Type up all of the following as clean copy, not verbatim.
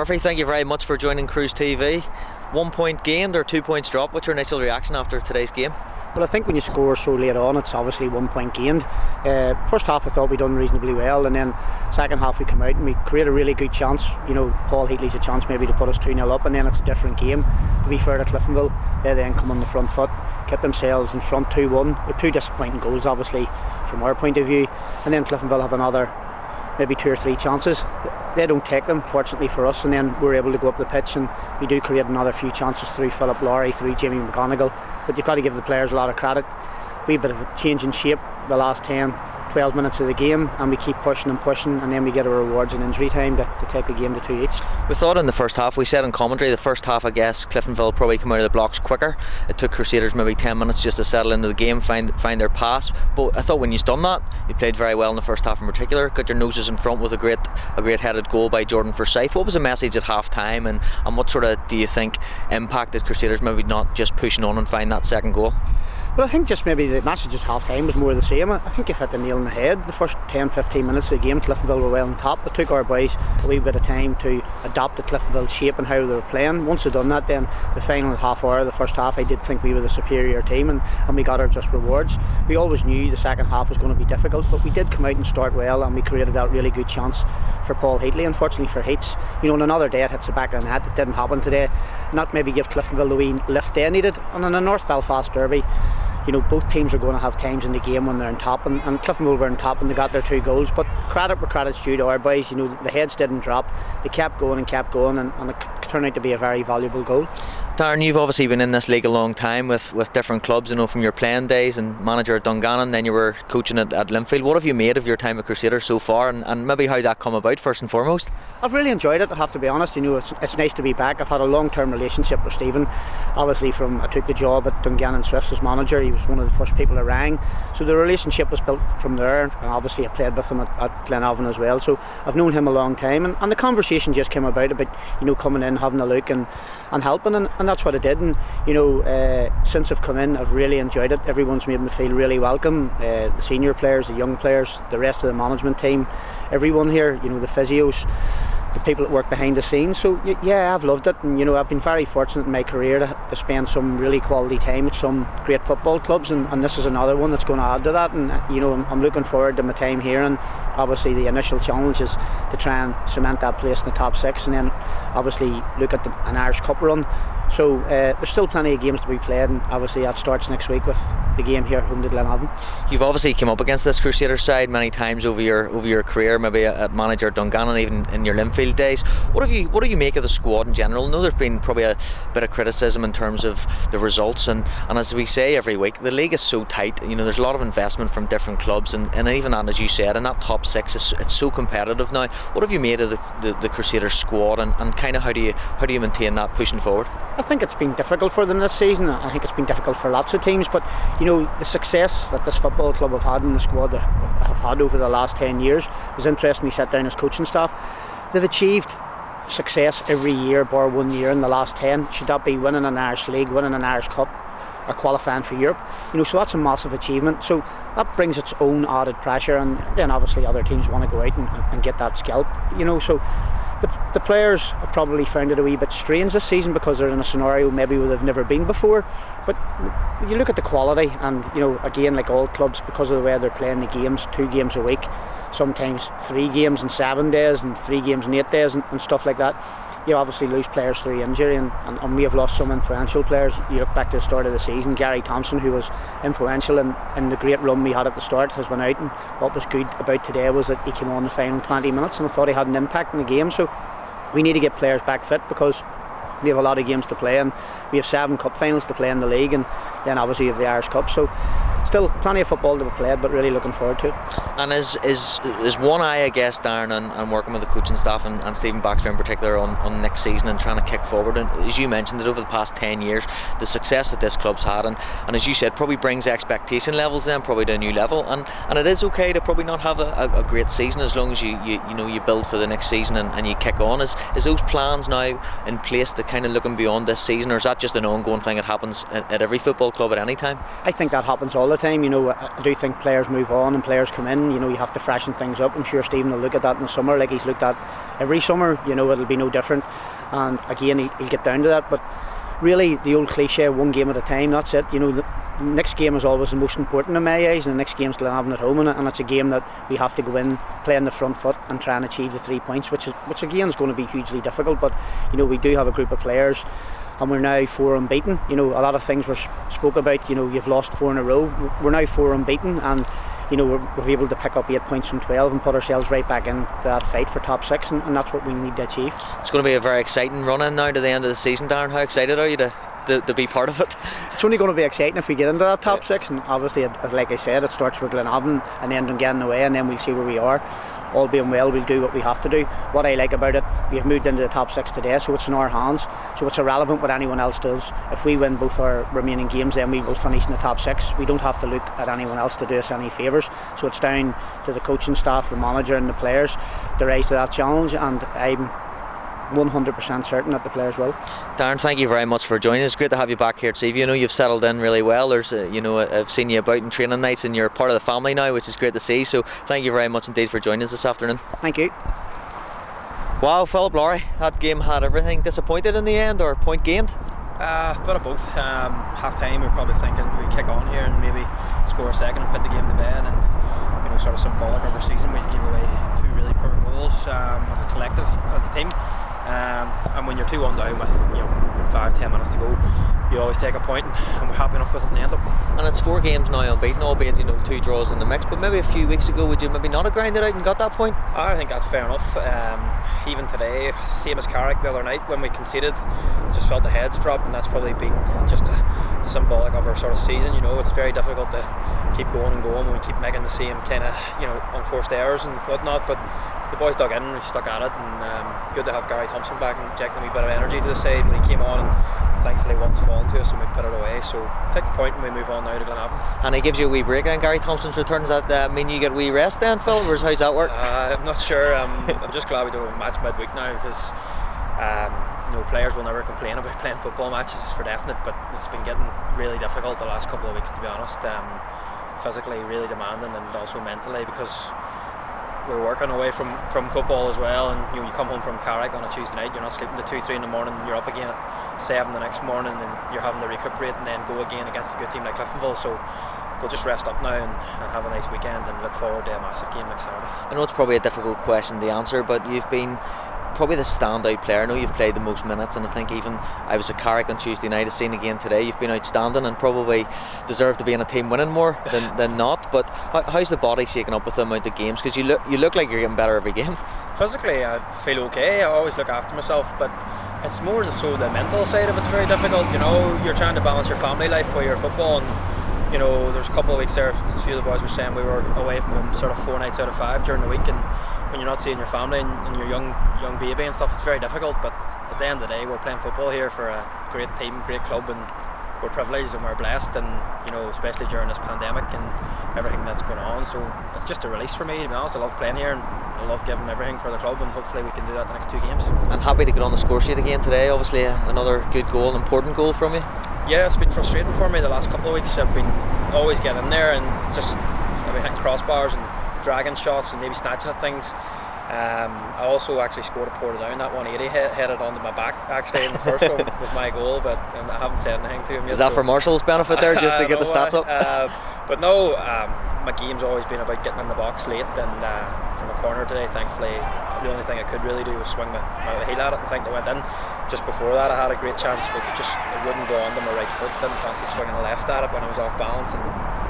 Murphy, thank you very much for joining Cruise TV. 1 point gained or 2 points dropped. What's your initial reaction after today's game? Well, I think when you score so late on, it's obviously 1 point gained. First half I thought we done reasonably well, and then second half we come out and we create a really good chance. Paul Heatley's a chance maybe to put us 2-0 up, and then it's a different game. To be fair to Cliftonville, they then come on the front foot, get themselves in front 2-1 with two disappointing goals obviously from our point of view, and then Cliftonville have another maybe 2 or 3 chances. They don't take them, fortunately for us, and then we're able to go up the pitch and we do create another few chances through Philip Lowry, through Jamie McGonigal. But you've got to give the players a lot of credit. We bit of a change in shape the last 10-12 minutes of the game, and we keep pushing and pushing, and then we get our rewards in injury time to take the game to 2 each. We thought in the first half, we said in commentary, the first half I guess Cliftonville probably come out of the blocks quicker. It took Crusaders maybe 10 minutes just to settle into the game, find their pass, but I thought when you've done that, you played very well in the first half in particular, got your noses in front with a great headed goal by Jordan Forsyth. What was the message at half time, and what sort of do you think impacted Crusaders maybe not just pushing on and find that second goal? Well, I think just maybe the message at half time was more the same. I think you've hit the nail on the head. The first 10-15 minutes of the game, Cliftonville were well on top. It took our boys a wee bit of time to adapt to Cliftonville's shape and how they were playing. Once they'd done that, then the final half hour of the first half, I did think we were the superior team, and we got our just rewards. We always knew the second half was going to be difficult, but we did come out and start well, and we created that really good chance for Paul Heatley. Unfortunately for Heats, on another day it hits the back of the net. It didn't happen today. Not maybe give Cliftonville the wee lift they needed. And in a North Belfast derby, both teams are going to have times in the game when they're on top, and Cliftonville were on top and they got their 2 goals. But credit where credit's due to our boys. The heads didn't drop. They kept going and it turned out to be a very valuable goal. Darren, you've obviously been in this league a long time with different clubs, from your playing days and manager at Dungannon, then you were coaching at Linfield. What have you made of your time at Crusaders so far, and maybe how that come about first and foremost? I've really enjoyed it, I have to be honest. It's nice to be back. I've had a long-term relationship with Stephen, obviously I took the job at Dungannon Swifts as manager. He was one of the first people I rang, so the relationship was built from there, and obviously I played with him at Glenavon as well, so I've known him a long time, and the conversation just came about coming in, having a look and helping, and that's what I did. And since I've come in, I've really enjoyed it. Everyone's made me feel really welcome. The senior players, the young players, the rest of the management team, everyone here, the physios, the people that work behind the scenes. So yeah, I've loved it, and I've been very fortunate in my career to spend some really quality time at some great football clubs, and this is another one that's going to add to that. And I'm looking forward to my time here, and obviously the initial challenge is to try and cement that place in the top 6, and then obviously look at an Irish Cup run. So there's still plenty of games to be played, and obviously that starts next week with the game here at home to Glenavon. You've obviously come up against this Crusaders side many times over your career, maybe at manager at Dungannon, even in your Linfield days. What do you make of the squad in general? I know there's been probably a bit of criticism in terms of the results, and as we say every week, the league is so tight. There's a lot of investment from different clubs, and even as you said, in that top 6, it's so competitive now. What have you made of the Crusaders squad, and kind of how do you maintain that pushing forward? I think it's been difficult for them this season. I think it's been difficult for lots of teams, but the success that this football club have had in the squad that have had over the last 10 years was interesting. We sat down as coaching staff. They've achieved success every year bar 1 year in the last 10. Should that be winning an Irish League, winning an Irish Cup, or qualifying for Europe? So that's a massive achievement. So that brings its own added pressure, and then obviously other teams want to go out and get that scalp. So the players have probably found it a wee bit strange this season because they're in a scenario maybe where they've never been before. But you look at the quality, and again, like all clubs, because of the way they're playing the games, 2 games a week, sometimes 3 games in 7 days and 3 games in 8 days and stuff like that. You obviously lose players through injury, and we have lost some influential players. You look back to the start of the season, Gary Thompson, who was influential in the great run we had at the start, has went out, and what was good about today was that he came on the final 20 minutes, and I thought he had an impact in the game. So we need to get players back fit, because we have a lot of games to play, and we have 7 cup finals to play in the league, and then obviously we have the Irish Cup. So still plenty of football to be played, but really looking forward to it. And is one eye, I guess, Darren, and working with the coaching staff and Stephen Baxter in particular on next season and trying to kick forward, and as you mentioned, that over the past 10 years the success that this club's had, and as you said, probably brings expectation levels then probably to a new level, and it is okay to probably not have a great season as long as you build for the next season and you kick on. Is those plans now in place to kind of looking beyond this season, or is that just an ongoing thing that happens at every football club at any time? I think that happens all the time. I do think players move on and players come in. You have to freshen things up. I'm sure Stephen will look at that in the summer like he's looked at every summer. It'll be no different, and again he'll get down to that. But really, the old cliche, one game at a time, that's it. The next game is always the most important in my eyes, and the next game's Glenavon at home, and it's a game that we have to go in, play on the front foot and try and achieve the 3 points, which again is going to be hugely difficult. But we do have a group of players, and we're now 4 unbeaten. A lot of things were spoke about. You've lost 4 in a row. We're now 4 unbeaten, and we're able to pick up 8 points from 12 and put ourselves right back in that fight for top 6, and that's what we need to achieve. It's going to be a very exciting run in now to the end of the season, Darren. How excited are you to be part of it? It's only going to be exciting if we get into that top 6, and obviously, as like I said, it starts with Glenavon and then Dungannon away, and then we'll see where we are. All being well, we'll do what we have to do. What I like about it, we've moved into the top 6 today, so it's in our hands, so it's irrelevant what anyone else does. If we win both our remaining games, then we will finish in the top 6. We don't have to look at anyone else to do us any favours, so it's down to the coaching staff, the manager and the players to rise to that challenge, and I'm 100% certain that the players will. Darren, thank you very much for joining us. Great to have you back here at Seaview. You've settled in really well. There's I've seen you about in training nights, and you're part of the family now, which is great to see. So thank you very much indeed for joining us this afternoon. Thank you. Wow, Philip, Lowry, that game had everything. Disappointed in the end, or point gained? A bit of both. Half time we were probably thinking we kick on here and maybe score a second and put the game to bed, and sort of symbolic of our season. We gave away 2 really poor goals as a collective, as a team. And when you're 2-1 down with 5-10 minutes to go, you always take a point, and we're happy enough with it in the end up. And it's 4 games now unbeaten, albeit 2 draws in the mix. But maybe a few weeks ago, would you maybe not have grinded out and got that point? I think that's fair enough. Even today, same as Carrick the other night when we conceded, just felt the heads drop, and that's probably been just symbolic of our sort of season. It's very difficult to keep going and going when we keep making the same kind of unforced errors and whatnot. But the boys dug in and we stuck at it, and good to have Gary Thompson back and injecting a wee bit of energy to the side when he came on, and thankfully one's fallen to us and we've put it away, so take the point and we move on now to Glenavon. And he gives you a wee break then, Gary Thompson's return. Does that mean you get a wee rest then, Phil, or how's that work? I'm not sure. I'm just glad we don't have a match midweek now, because players will never complain about playing football matches for definite, but it's been getting really difficult the last couple of weeks, to be honest. Physically really demanding, and also mentally, because we're working away from football as well, and you come home from Carrick on a Tuesday night, you're not sleeping to 2-3 in the morning, you're up again at 7 the next morning, and you're having to recuperate and then go again against a good team like Cliftonville. So we'll just rest up now and have a nice weekend and look forward to a massive game next Saturday. I know it's probably a difficult question to answer, but you've been probably the standout player. I know you've played the most minutes, and I think even I was at Carrick on Tuesday night, I've seen again today, you've been outstanding and probably deserve to be in a team winning more than not. But how's the body shaking up with the amount of games? Because you look like you're getting better every game. Physically I feel okay, I always look after myself, but it's more so the mental side of it's very difficult. You're trying to balance your family life while you're football, and there's a couple of weeks there, a few of the boys were saying we were away from home sort of 4 nights out of 5 during the week, and when you're not seeing your family and your young baby and stuff, it's very difficult. But at the end of the day, we're playing football here for a great team, great club, and we're privileged and we're blessed, and especially during this pandemic and everything that's going on. So it's just a release for me, to be honest. I love playing here and I love giving everything for the club, and hopefully we can do that the next 2 games. And happy to get on the score sheet again today. Obviously another good goal, important goal from you. Yeah, it's been frustrating for me the last couple of weeks. I've been always getting in there and I've been hitting crossbars and dragging shots and maybe snatching at things. I also actually scored a Portadown, that 180 headed onto my back actually in the first one with my goal, but I haven't said anything to him yet. Is that for Marshall's benefit there, just to get the stats up? But no, my game's always been about getting in the box late, and from a corner today, thankfully, the only thing I could really do was swing my heel at it, and I think it went in. Just before that I had a great chance, but it wouldn't go onto my right foot. Didn't fancy swinging left at it when I was off balance, and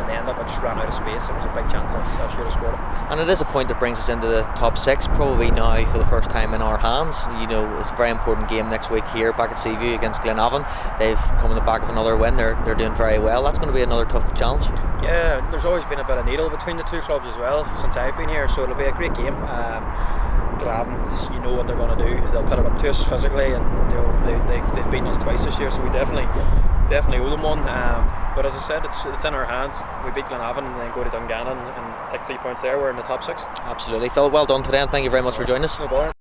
in the end up I just ran out of space. It was a big chance, I should have scored it. And it is a point that brings us into the top 6, probably now for the first time in our hands. It's a very important game next week here back at Seaview against Glenavon. They've come on the back of another win, they're doing very well. That's going to be another tough challenge. Yeah, there's always been a bit of needle between the 2 clubs as well since I've been here, so it'll be a great game. Glenavon, you know what they're going to do. They'll put it up to us physically, and they've beaten us twice this year, so we definitely owe them one. But as I said, it's in our hands. We beat Glenavon and then go to Dungannon and take 3 points there. We're in the top 6. Absolutely. Phil, well done today, and thank you very much for joining us. No bother.